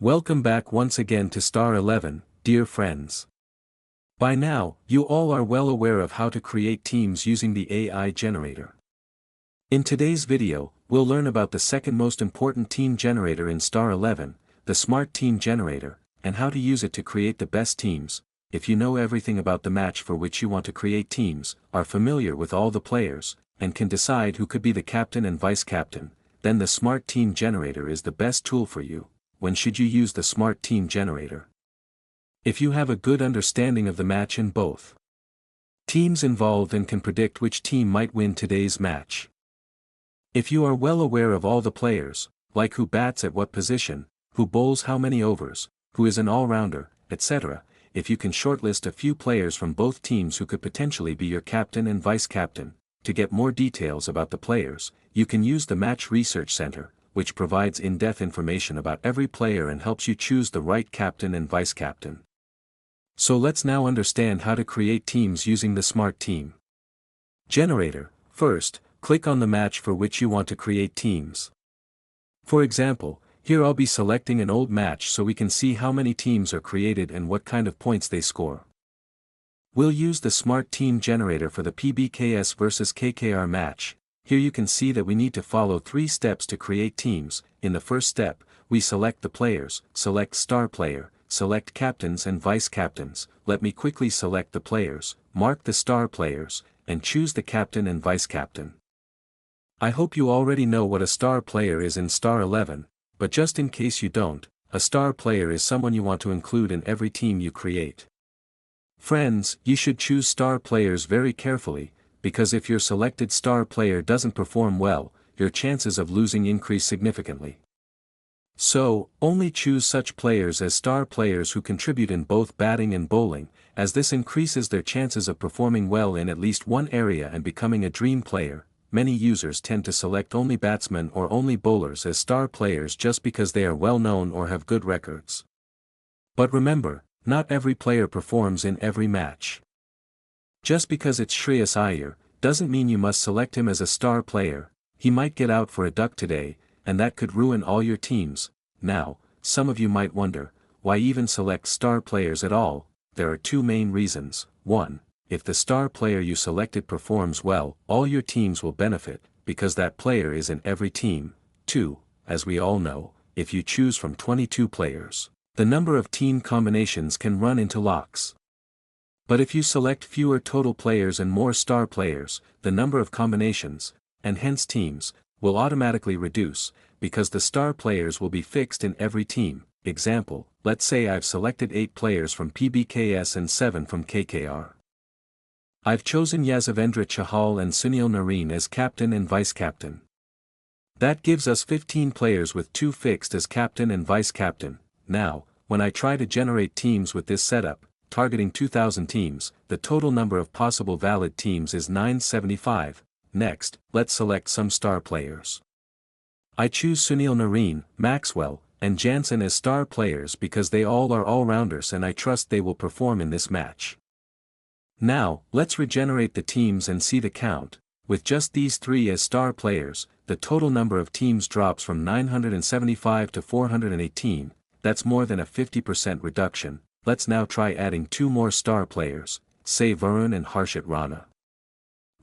Welcome back once again to STAR11, dear friends. By now, you all are well aware of how to create teams using the AI generator. In today's video, we'll learn about the second most important team generator in STAR11, the Smart Team Generator, and how to use it to create the best teams. If you know everything about the match for which you want to create teams, are familiar with all the players, and can decide who could be the captain and vice-captain, then the Smart Team Generator is the best tool for you. When should you use the Smart Team Generator? If you have a good understanding of the match in both teams involved and can predict which team might win today's match. If you are well aware of all the players, like who bats at what position, who bowls how many overs, who is an all-rounder, etc., if you can shortlist a few players from both teams who could potentially be your captain and vice-captain, to get more details about the players, you can use the Match Research Center, which provides in-depth information about every player and helps you choose the right captain and vice-captain. So let's now understand how to create teams using the Smart Team Generator. First, click on the match for which you want to create teams. For example, here I'll be selecting an old match so we can see how many teams are created and what kind of points they score. We'll use the Smart Team Generator for the PBKS vs KKR match. Here you can see that we need to follow 3 steps to create teams. In the first step, we select the players, select star player, select captains and vice-captains. Let me quickly select the players, mark the star players, and choose the captain and vice-captain. I hope you already know what a star player is in STAR11, but just in case you don't, a star player is someone you want to include in every team you create. Friends, you should choose star players very carefully, because if your selected star player doesn't perform well, your chances of losing increase significantly. So, only choose such players as star players who contribute in both batting and bowling, as this increases their chances of performing well in at least one area and becoming a dream player. Many users tend to select only batsmen or only bowlers as star players just because they are well known or have good records. But remember, not every player performs in every match. Just because it's Shreyas Iyer, doesn't mean you must select him as a star player. He might get out for a duck today, and that could ruin all your teams. Now, some of you might wonder, why even select star players at all? There are 2 main reasons. 1. If the star player you selected performs well, all your teams will benefit, because that player is in every team. 2. As we all know, if you choose from 22 players, the number of team combinations can run into locks. But if you select fewer total players and more star players, the number of combinations, and hence teams, will automatically reduce, because the star players will be fixed in every team. Example, let's say I've selected 8 players from PBKS and 7 from KKR. I've chosen Yazavendra Chahal and Sunil Narine as captain and vice-captain. That gives us 15 players with 2 fixed as captain and vice-captain. Now, when I try to generate teams with this setup, targeting 2,000 teams, the total number of possible valid teams is 975. Next, let's select some star players. I choose Sunil Narine, Maxwell, and Jansen as star players because they all are all-rounders and I trust they will perform in this match. Now, let's regenerate the teams and see the count. With just these 3 as star players, the total number of teams drops from 975 to 418, that's more than a 50% reduction. Let's now try adding 2 more star players, say Varun and Harshit Rana.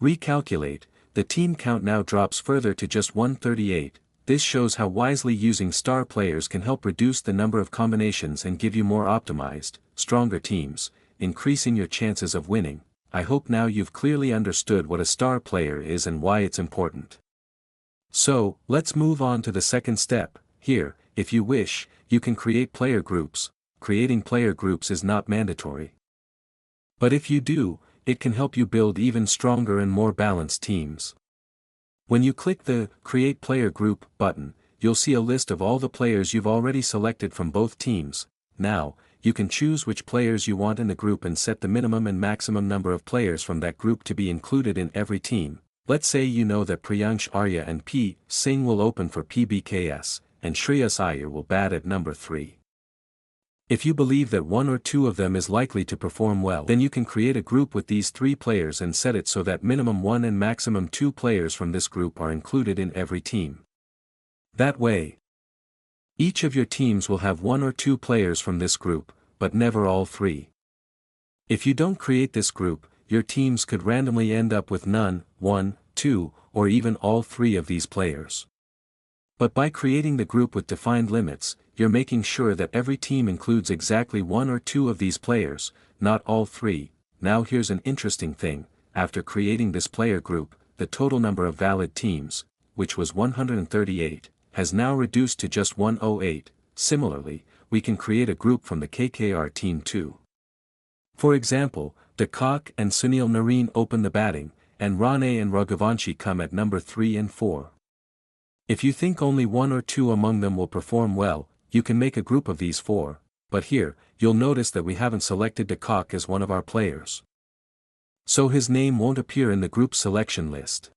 Recalculate, the team count now drops further to just 138. This shows how wisely using star players can help reduce the number of combinations and give you more optimized, stronger teams, increasing your chances of winning. I hope now you've clearly understood what a star player is and why it's important. So, let's move on to the second step. Here, if you wish, you can create player groups. Creating player groups is not mandatory. But if you do, it can help you build even stronger and more balanced teams. When you click the Create Player Group button, you'll see a list of all the players you've already selected from both teams. Now, you can choose which players you want in the group and set the minimum and maximum number of players from that group to be included in every team. Let's say you know that Priyansh Arya and P. Singh will open for PBKS, and Shreyas Iyer will bat at number 3. If you believe that 1 or 2 of them is likely to perform well, then you can create a group with these 3 players and set it so that minimum 1 and maximum 2 players from this group are included in every team. That way, Each of your teams will have 1 or 2 players from this group, but never all 3. If you don't create this group, your teams could randomly end up with none, 1, 2, or even all 3 of these players. But by creating the group with defined limits, you're making sure that every team includes exactly 1 or 2 of these players, not all 3. Now here's an interesting thing: after creating this player group, the total number of valid teams, which was 138, has now reduced to just 108. Similarly, we can create a group from the KKR team too. For example, Dekak and Sunil Nareen open the batting, and Rane and Raghuvanshi come at number 3 and 4. If you think only 1 or 2 among them will perform well, you can make a group of these 4, but here, you'll notice that we haven't selected Dekak as one of our players. So his name won't appear in the group selection list.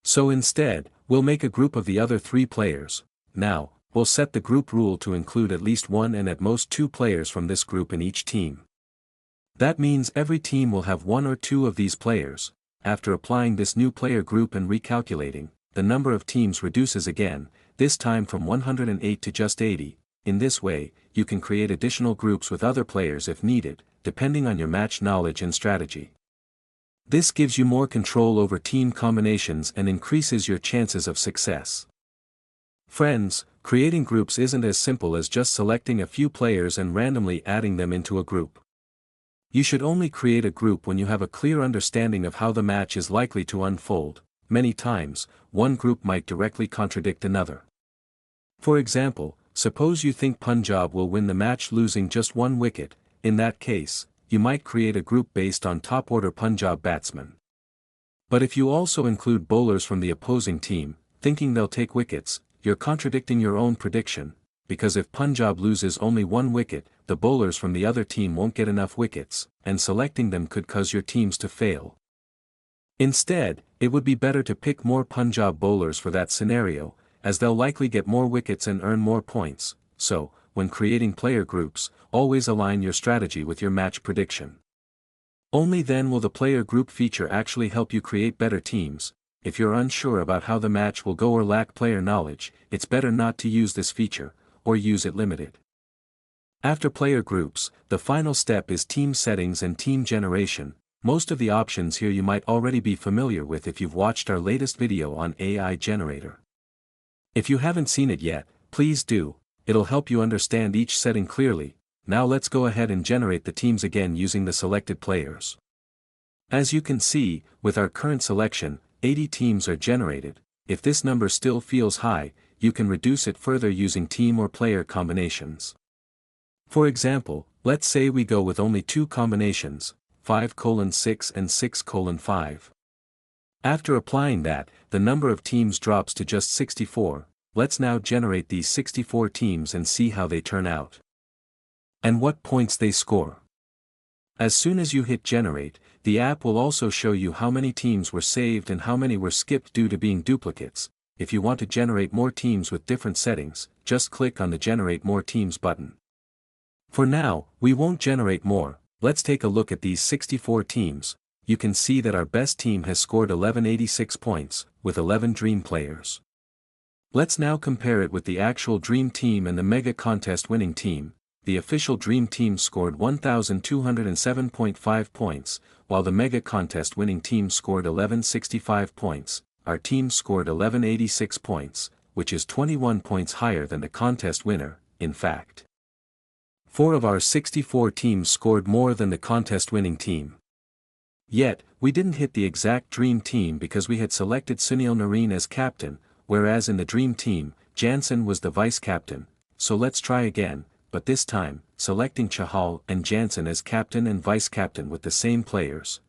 So instead, we'll make a group of the other 3 players. Now, we'll set the group rule to include at least 1 and at most 2 players from this group in each team. That means every team will have 1 or 2 of these players. After applying this new player group and recalculating, the number of teams reduces again, this time from 108 to just 80. In this way, you can create additional groups with other players if needed, depending on your match knowledge and strategy. This gives you more control over team combinations and increases your chances of success. Friends, creating groups isn't as simple as just selecting a few players and randomly adding them into a group. You should only create a group when you have a clear understanding of how the match is likely to unfold. Many times, one group might directly contradict another. For example, suppose you think Punjab will win the match losing just 1 wicket. In that case, you might create a group based on top-order Punjab batsmen. But if you also include bowlers from the opposing team, thinking they'll take wickets, you're contradicting your own prediction, because if Punjab loses only 1 wicket, the bowlers from the other team won't get enough wickets, and selecting them could cause your teams to fail. Instead, it would be better to pick more Punjab bowlers for that scenario, as they'll likely get more wickets and earn more points. So, when creating player groups, always align your strategy with your match prediction. Only then will the player group feature actually help you create better teams. If you're unsure about how the match will go or lack player knowledge, it's better not to use this feature, or use it limited. After player groups, the final step is team settings and team generation. Most of the options here you might already be familiar with if you've watched our latest video on AI Generator. If you haven't seen it yet, please do, it'll help you understand each setting clearly. Now let's go ahead and generate the teams again using the selected players. As you can see, with our current selection, 80 teams are generated. If this number still feels high, you can reduce it further using team or player combinations. For example, let's say we go with only 2 combinations, 5:6 and 6:5. After applying that, the number of teams drops to just 64. Let's now generate these 64 teams and see how they turn out. And what points they score. As soon as you hit generate, the app will also show you how many teams were saved and how many were skipped due to being duplicates. If you want to generate more teams with different settings, just click on the Generate More Teams button. For now, we won't generate more. Let's take a look at these 64 teams. You can see that our best team has scored 1186 points, with 11 dream players. Let's now compare it with the actual dream team and the mega contest winning team. The official dream team scored 1207.5 points, while the mega contest winning team scored 1165 points. Our team scored 1186 points, which is 21 points higher than the contest winner. In fact, 4 of our 64 teams scored more than the contest winning team. Yet, we didn't hit the exact dream team because we had selected Sunil Nareen as captain, whereas in the dream team, Jansen was the vice captain. So let's try again, but this time, selecting Chahal and Jansen as captain and vice captain with the same players.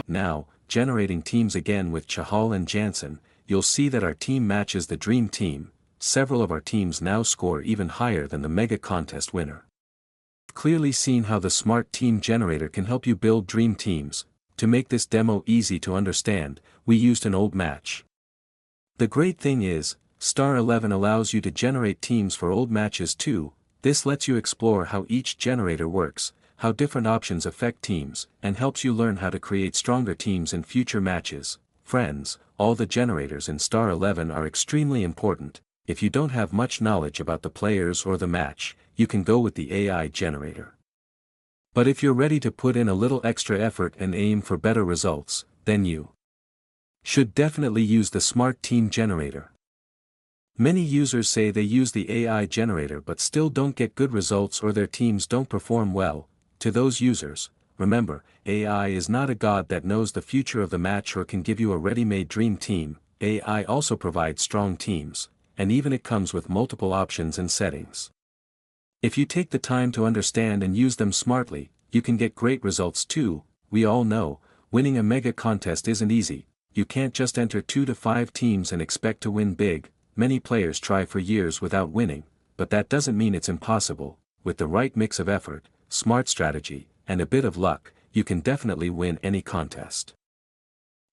Now, generating teams again with Chahal and Jansen, you'll see that our team matches the dream team. Several of our teams now score even higher than the mega contest winner. clearly seen how the Smart Team Generator can help you build dream teams. To make this demo easy to understand, we used an old match. The great thing is, STAR11 allows you to generate teams for old matches too. This lets you explore how each generator works, how different options affect teams, and helps you learn how to create stronger teams in future matches. Friends, all the generators in STAR11 are extremely important. If you don't have much knowledge about the players or the match, you can go with the AI generator. But if you're ready to put in a little extra effort and aim for better results, then you should definitely use the Smart Team Generator. Many users say they use the AI generator but still don't get good results or their teams don't perform well. To those users, remember, AI is not a god that knows the future of the match or can give you a ready-made dream team. AI also provides strong teams, and even it comes with multiple options and settings. If you take the time to understand and use them smartly, you can get great results too. We all know, winning a mega contest isn't easy. You can't just enter 2 to 5 teams and expect to win big. Many players try for years without winning, but that doesn't mean it's impossible. With the right mix of effort, smart strategy, and a bit of luck, you can definitely win any contest.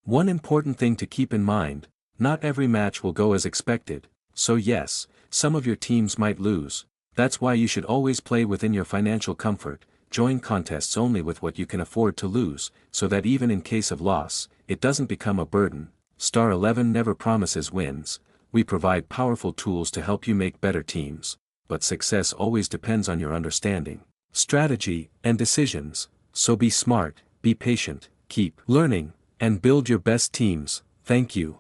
One important thing to keep in mind, not every match will go as expected, so yes, some of your teams might lose. That's why you should always play within your financial comfort, join contests only with what you can afford to lose, so that even in case of loss, it doesn't become a burden. STAR11 never promises wins. We provide powerful tools to help you make better teams, but success always depends on your understanding, strategy, and decisions. So be smart, be patient, keep learning, and build your best teams. Thank you.